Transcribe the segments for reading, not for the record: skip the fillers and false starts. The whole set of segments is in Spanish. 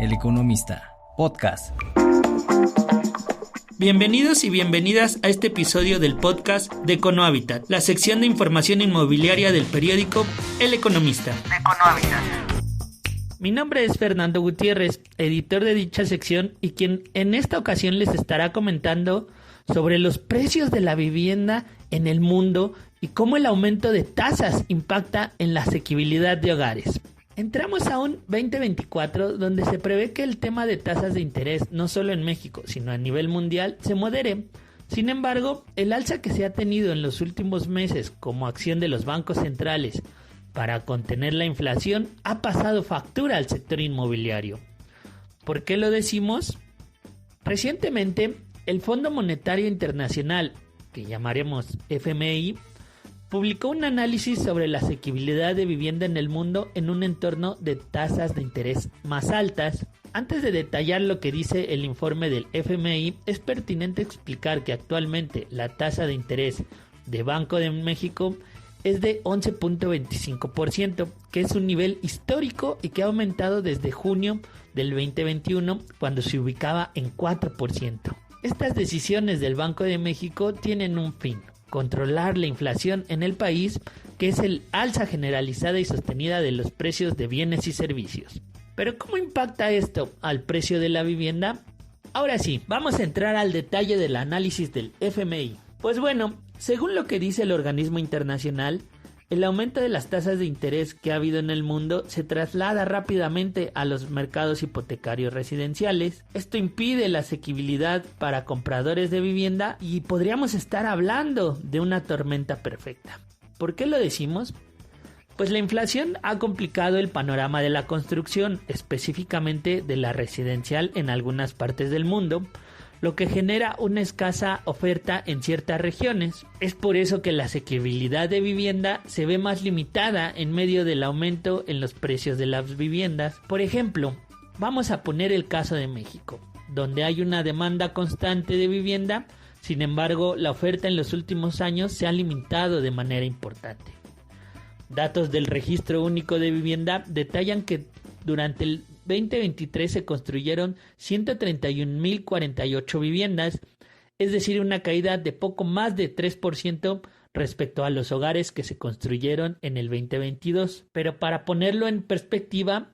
El Economista, podcast. Bienvenidos y bienvenidas a este episodio del podcast de Econohabitat, la sección de información inmobiliaria del periódico El Economista. Mi nombre es Fernando Gutiérrez, editor de dicha sección y quien en esta ocasión les estará comentando sobre los precios de la vivienda en el mundo y cómo el aumento de tasas impacta en la asequibilidad de hogares. Entramos a un 2024 donde se prevé que el tema de tasas de interés, no solo en México, sino a nivel mundial, se modere. Sin embargo, el alza que se ha tenido en los últimos meses como acción de los bancos centrales para contener la inflación ha pasado factura al sector inmobiliario. ¿Por qué lo decimos? Recientemente, el Fondo Monetario Internacional, que llamaremos FMI, publicó un análisis sobre la asequibilidad de vivienda en el mundo en un entorno de tasas de interés más altas. Antes de detallar lo que dice el informe del FMI, es pertinente explicar que actualmente la tasa de interés de Banco de México es de 11.25%, que es un nivel histórico y que ha aumentado desde junio del 2021, cuando se ubicaba en 4%. Estas decisiones del Banco de México tienen un fin: controlar la inflación en el país, que es el alza generalizada y sostenida de los precios de bienes y servicios. Pero ¿cómo impacta esto al precio de la vivienda? Ahora sí, vamos a entrar al detalle del análisis del FMI. Pues bueno, según lo que dice el organismo internacional, el aumento de las tasas de interés que ha habido en el mundo se traslada rápidamente a los mercados hipotecarios residenciales. Esto impide la asequibilidad para compradores de vivienda y podríamos estar hablando de una tormenta perfecta. ¿Por qué lo decimos? Pues la inflación ha complicado el panorama de la construcción, específicamente de la residencial en algunas partes del mundo, lo que genera una escasa oferta en ciertas regiones. Es por eso que la asequibilidad de vivienda se ve más limitada en medio del aumento en los precios de las viviendas. Por ejemplo, vamos a poner el caso de México, donde hay una demanda constante de vivienda. Sin embargo, la oferta en los últimos años se ha limitado de manera importante. Datos del Registro Único de Vivienda detallan que durante el 2023 se construyeron 131.048 viviendas, es decir, una caída de poco más de 3% respecto a los hogares que se construyeron en el 2022. Pero para ponerlo en perspectiva,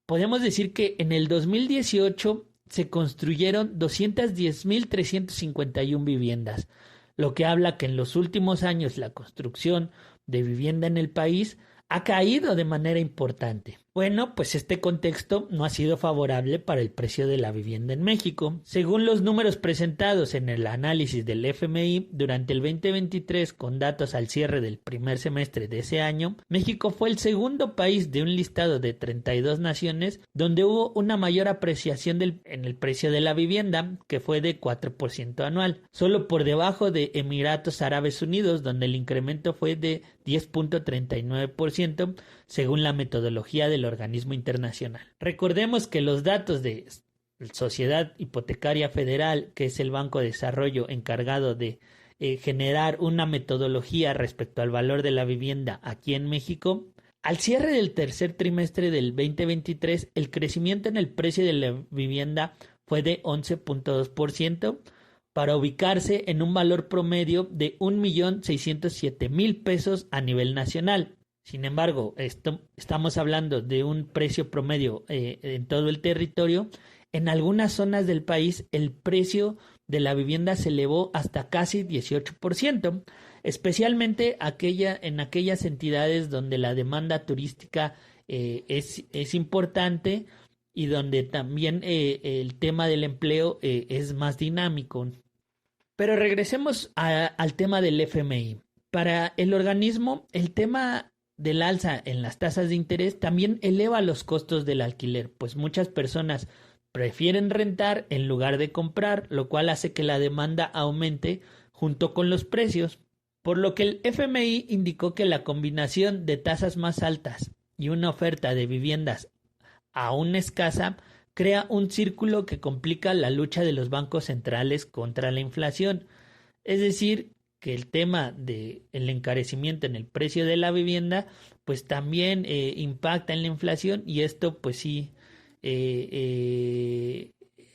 podemos decir que en el 2018 se construyeron 210.351 viviendas, lo que habla que en los últimos años la construcción de vivienda en el país ha caído de manera importante. Bueno, pues este contexto no ha sido favorable para el precio de la vivienda en México. Según los números presentados en el análisis del FMI, durante el 2023, con datos al cierre del primer semestre de ese año, México fue el segundo país de un listado de 32 naciones donde hubo una mayor apreciación en el precio de la vivienda, que fue de 4% anual, solo por debajo de Emiratos Árabes Unidos, donde el incremento fue de 10.39%, según la metodología del organismo internacional. Recordemos que los datos de Sociedad Hipotecaria Federal, que es el Banco de Desarrollo encargado de generar una metodología respecto al valor de la vivienda aquí en México, al cierre del tercer trimestre del 2023, el crecimiento en el precio de la vivienda fue de 11.2%, para ubicarse en un valor promedio de 1.607.000 pesos a nivel nacional. Sin embargo, estamos hablando de un precio promedio en todo el territorio. En algunas zonas del país el precio de la vivienda se elevó hasta casi 18%, especialmente en aquellas entidades donde la demanda turística es importante y donde también el tema del empleo es más dinámico. Pero regresemos al tema del FMI. Para el organismo, el tema del alza en las tasas de interés también eleva los costos del alquiler, pues muchas personas prefieren rentar en lugar de comprar, lo cual hace que la demanda aumente junto con los precios, por lo que el FMI indicó que la combinación de tasas más altas y una oferta de viviendas aún escasa crea un círculo que complica la lucha de los bancos centrales contra la inflación. Es decir, que el tema del encarecimiento en el precio de la vivienda pues también impacta en la inflación, y esto pues sí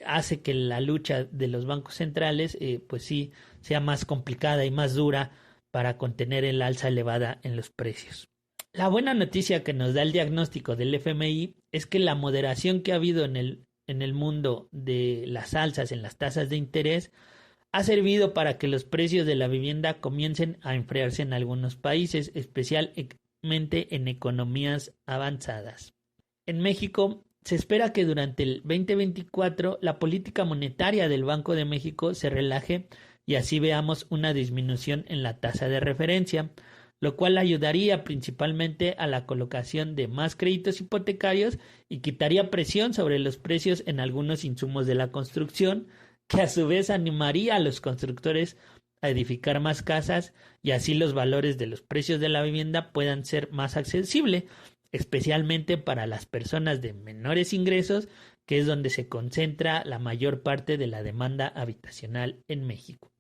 hace que la lucha de los bancos centrales pues sí sea más complicada y más dura para contener el alza elevada en los precios. La buena noticia que nos da el diagnóstico del FMI es que la moderación que ha habido en el mundo de las alzas en las tasas de interés ha servido para que los precios de la vivienda comiencen a enfriarse en algunos países, especialmente en economías avanzadas. En México se espera que durante el 2024 la política monetaria del Banco de México se relaje y así veamos una disminución en la tasa de referencia, lo cual ayudaría principalmente a la colocación de más créditos hipotecarios y quitaría presión sobre los precios en algunos insumos de la construcción, que a su vez animaría a los constructores a edificar más casas y así los valores de los precios de la vivienda puedan ser más accesibles, especialmente para las personas de menores ingresos, que es donde se concentra la mayor parte de la demanda habitacional en México.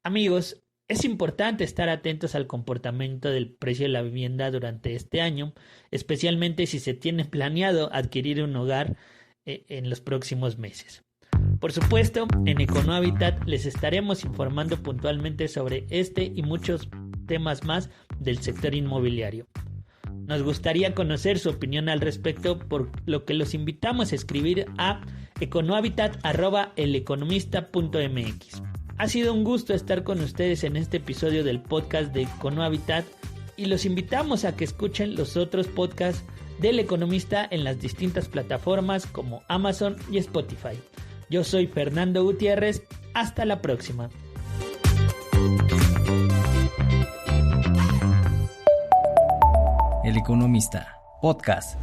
Amigos, es importante estar atentos al comportamiento del precio de la vivienda durante este año, especialmente si se tiene planeado adquirir un hogar en los próximos meses. Por supuesto, en Econohabitat les estaremos informando puntualmente sobre este y muchos temas más del sector inmobiliario. Nos gustaría conocer su opinión al respecto, por lo que los invitamos a escribir a econohabitat@eleconomista.mx. Ha sido un gusto estar con ustedes en este episodio del podcast de Econohabitat y los invitamos a que escuchen los otros podcasts del Economista en las distintas plataformas como Amazon y Spotify. Yo soy Fernando Gutiérrez. Hasta la próxima. El Economista, podcast.